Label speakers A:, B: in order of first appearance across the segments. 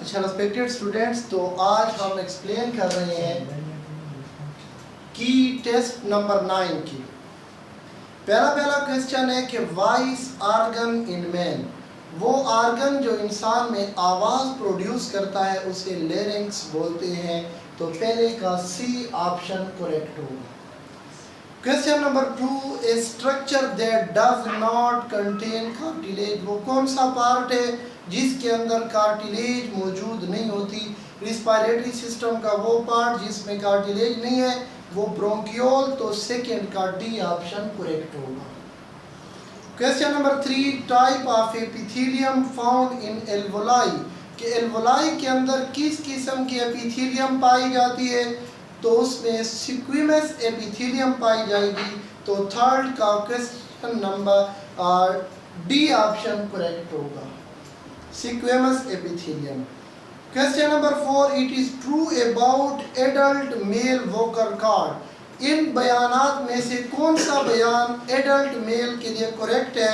A: अच्छा respected students, तो आज हम एक्सप्लेन कर रहे हैं की टेस्ट नंबर 9 की। पहला क्वेश्चन है कि वॉइस आर्गन इन मैन, वो आर्गन जो इंसान में आवाज़ प्रोड्यूस करता है उसे लेरिंक्स बोलते हैं। तो पहले का सी ऑप्शन करेक्ट होगा। Question number 2, A structure that does not contain cartilage, वो कौन सा पार्ट है जिसके अंदर कार्टिलेज मौजूद नहीं होती। रिस्पायरेटरी सिस्टम का वो पार्ट जिसमें कार्टिलेज नहीं है वो ब्रोंकियोल। तो सेकंड का डी ऑप्शन करेक्ट होगा। Question number 3, type of epithelium found in alveoli, कि एल्वोलाई के अंदर किस किस्म की एपिथेलियम पाई जाती है। तो उसमें स्क्विमस एपिथेलियम पाई जाएगी। तो थर्ड का question number D option correct होगा, squamous epithelium. Question number 4, it is true about adult male vocal cord, इन बयानात में से कौन सा बयान एडल्ट मेल के लिए करेक्ट है।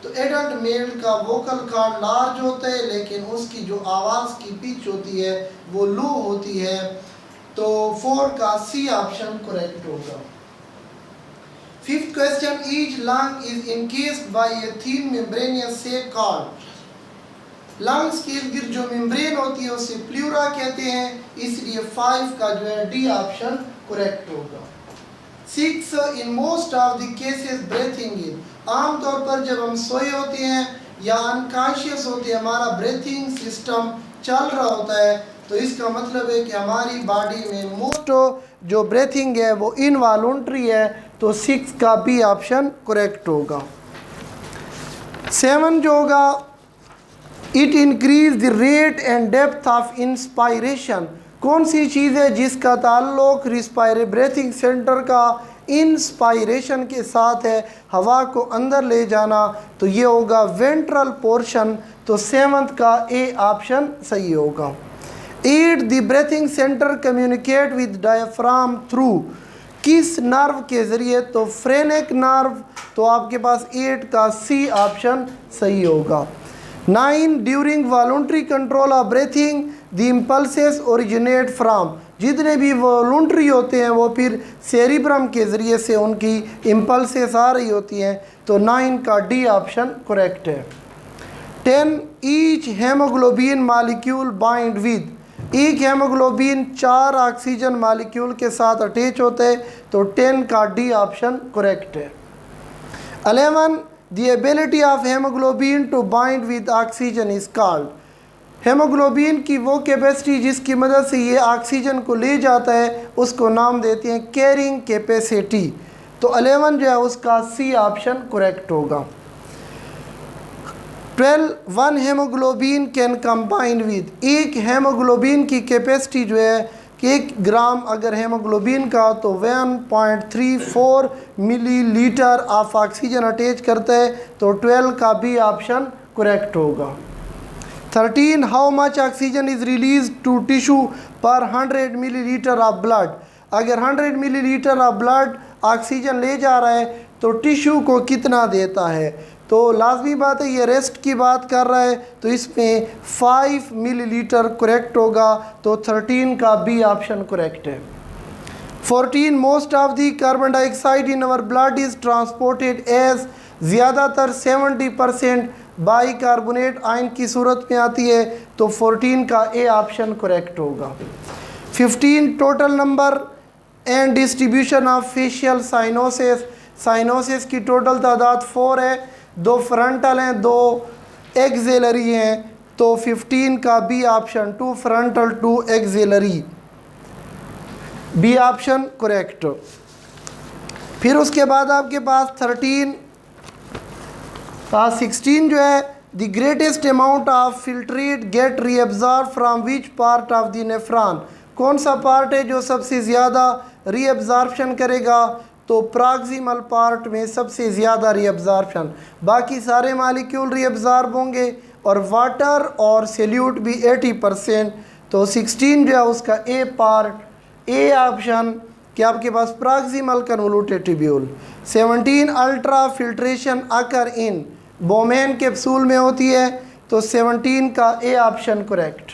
A: तो एडल्ट मेल का वोकल कॉर्ड लार्ज होता है लेकिन उसकी जो आवाज़ की पिच होती है वो लो होती है। तो 4 का सी ऑप्शन करेक्ट होगा। Fifth question, each lung is encased by a thin membranous sac cord, lungs के इर्द गिर्द जो मेम्ब्रेन होती है उसे प्लूरा कहते हैं, इसलिए 5 का जो है डी ऑप्शन करेक्ट होगा। 6, in most of the cases breathing इन, आमतौर पर जब हम सोए होते हैं या अनकॉन्शियस होते हैं हमारा ब्रीथिंग सिस्टम चल रहा होता है, तो इसका मतलब है कि हमारी बॉडी में मोस्ट जो ब्रीथिंग है वो इनवॉलंटरी है। तो 6 का बी ऑप्शन करेक्ट होगा। 7 जो होगा, it increase the rate and depth of inspiration, कौन सी चीज़ है जिसका ताल्लुक ब्रीथिंग सेंटर का इंस्पायरेशन के साथ है, हवा को अंदर ले जाना। तो ये होगा वेंट्रल पोर्शन। तो 7th का ए ऑप्शन सही होगा। 8, the breathing centre communicate with diaphragm through, किस नर्व के ज़रिए। तो फ्रेनिक नर्व। तो आपके पास 8 का सी ऑप्शन सही होगा। 9, during voluntary control of breathing the impulses originate from, जितने भी वॉलंटरी होते हैं वो फिर सेरिब्रम के ज़रिए से उनकी इम्पल्सेस आ रही होती हैं। तो 9 का डी ऑप्शन करेक्ट है। 10, each haemoglobin molecule bind with, एक हेमोग्लोबिन 4 ऑक्सीजन मालिक्यूल के साथ अटैच होते हैं। तो 10 का डी ऑप्शन करेक्ट है। 11, the ability of haemoglobin to bind with oxygen is called, haemoglobin की वो कैपेसिटी जिसकी मदद से ये ऑक्सीजन को ले जाता है उसको नाम देते हैं कैरिंग कैपेसिटी। तो 11 जो है उसका सी ऑप्शन करेक्ट होगा। 12, 1 हेमोग्लोबिन कैन कंबाइन विद, एक हेमोग्लोबिन की कैपेसिटी जो है कि 1 ग्राम अगर हेमोग्लोबिन का तो 1.34 मिलीलीटर ऑफ ऑक्सीजन अटैच करता है। तो 12 का बी ऑप्शन करेक्ट होगा। 13, how much oxygen is release to tissue per 100 millilitre of blood, अगर 100 मिलीलीटर ऑफ ब्लड ऑक्सीजन ले जा रहा है तो टिश्यू को कितना देता है। तो लाजमी बात है ये रेस्ट की बात कर रहा है तो इसमें 5 मिलीलीटर करेक्ट होगा। तो 13 का बी ऑप्शन करेक्ट है। 14, most of the carbon dioxide in our blood is transported as, ज़्यादातर 70% बाइकार्बोनेट आयन की सूरत में आती है। तो 14 का ए ऑप्शन करेक्ट होगा। 15, total number and distribution of facial cyanosis, cyanosis की टोटल तादाद 4 है, 2 फ्रंटल हैं 2 एक्सिलरी हैं। तो 15 का B option 2 frontal 2 axillary, B option correct. फिर उसके बाद आपके पास 16 जो है, the greatest amount of filtrate get reabsorb from which part of the nephron, कौन सा पार्ट है जो सबसे ज़्यादा रीअब्जॉर्प्शन करेगा। तो प्रॉक्सिमल पार्ट में सबसे ज़्यादा रीअब्जॉर्प्शन, बाकी सारे मालिक्यूल रीअब्जॉर्ब होंगे और वाटर और सैल्यूट भी 80%। तो 16 जो है उसका ए पार्ट ए ऑप्शन कि आपके पास proximal convoluted tubule. 17, ultra filtration occur in Bowman capsule में होती है। तो 17 का A option correct.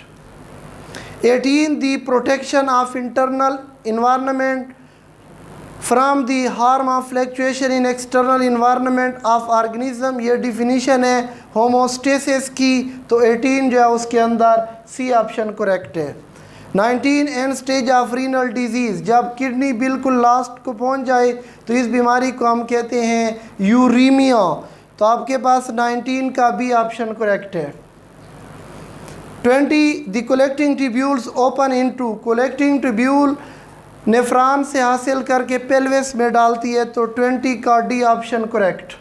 A: 18 the protection of internal environment from the harm of fluctuation in external environment of organism, ये डिफिनीशन है होमोस्टेसिस की। तो 18 जो है उसके अंदर सी ऑप्शन करेक्ट है। 19 and stage of renal disease, जब किडनी बिल्कुल लास्ट को पहुंच जाए तो इस बीमारी को हम कहते हैं यूरीमिया। तो आपके पास 19 का बी ऑप्शन करेक्ट है। 20 the collecting tubules open into, collecting tubule nephron से हासिल करके पेल्विस में डालती है। तो 20 का D option correct.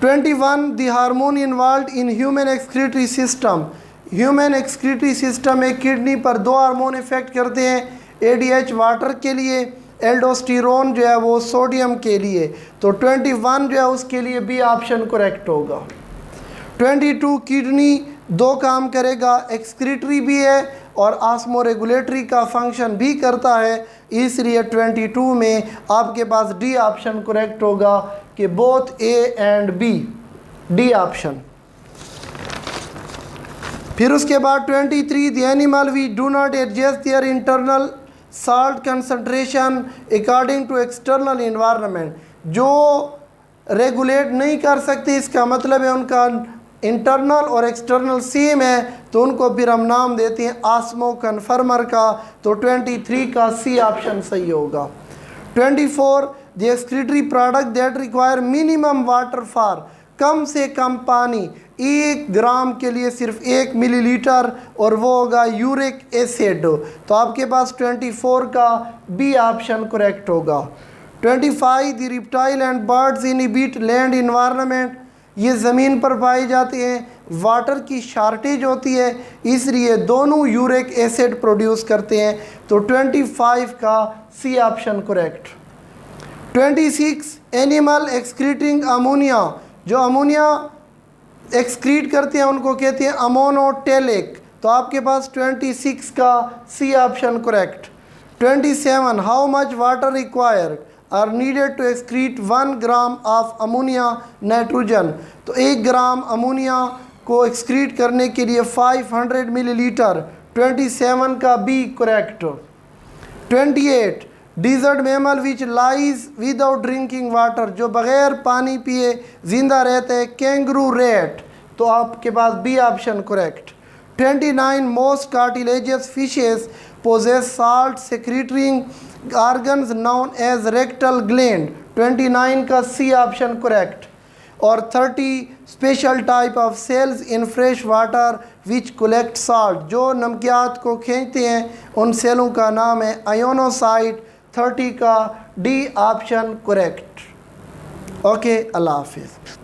A: 21 the hormone involve in human excretory system, human excretory system में किडनी पर दो हार्मोन इफेक्ट करते हैं, एडीएच वाटर के लिए, एल्डोस्टेरोन जो है वो सोडियम के लिए। तो 21 जो है उसके लिए बी ऑप्शन करेक्ट होगा। 22 किडनी दो काम करेगा, एक्सक्रीटरी भी है और ऑस्मो रेगुलेटरी का फंक्शन भी करता है, इसलिए 22 में आपके पास डी ऑप्शन करेक्ट होगा कि both A and B, D option. फिर उसके बाद 23 the animal we do not adjust their internal salt concentration according to external environment, जो रेगुलेट नहीं कर सकते, इसका मतलब है उनका इंटरनल और एक्सटर्नल सेम है, तो उनको फिर हम नाम देते हैं ऑस्मो कन्फर्मर का। तो 23 का सी ऑप्शन सही होगा। 24 the excretory product that require minimum water for, कम से कम पानी 1 ग्राम के लिए सिर्फ 1 मिलीलीटर, और वो होगा यूरिक एसिड। तो आपके पास 24 का बी ऑप्शन करेक्ट होगा। 25 the reptile and birds inhibit land environment, ये ज़मीन पर पाए जाते हैं, वाटर की शार्टेज होती है, इसलिए दोनों यूरिक एसिड प्रोड्यूस करते हैं। तो 25 का C option correct. 26 animal excreting ammonia, जो अमोनिया एक्सक्रीट करते हैं उनको कहते हैं अमोनोटेलिक। तो आपके पास 26 का C option correct. 27 how much water required are needed to excrete 1 gram of ammonia nitrogen, तो 1 ग्राम अमोनिया को एक्सक्रीट करने के लिए 500 मिलीलीटर। 27 का B correct. 28 desert mammal which lies without drinking water, जो बग़ैर पानी पिए जिंदा रहता है, कैंगरू रेट। तो आपके पास B option correct. 29 most cartilaginous fishes possess salt secreting organs known as rectal gland। 29 का सी ऑप्शन करेक्ट। और 30 special type of cells in fresh water which collect salt, जो नमकियात को खींचते हैं उन सेलों का नाम है आयोनोसाइट। 30 का डी ऑप्शन करेक्ट। ओके, अल्लाह हाफिज़।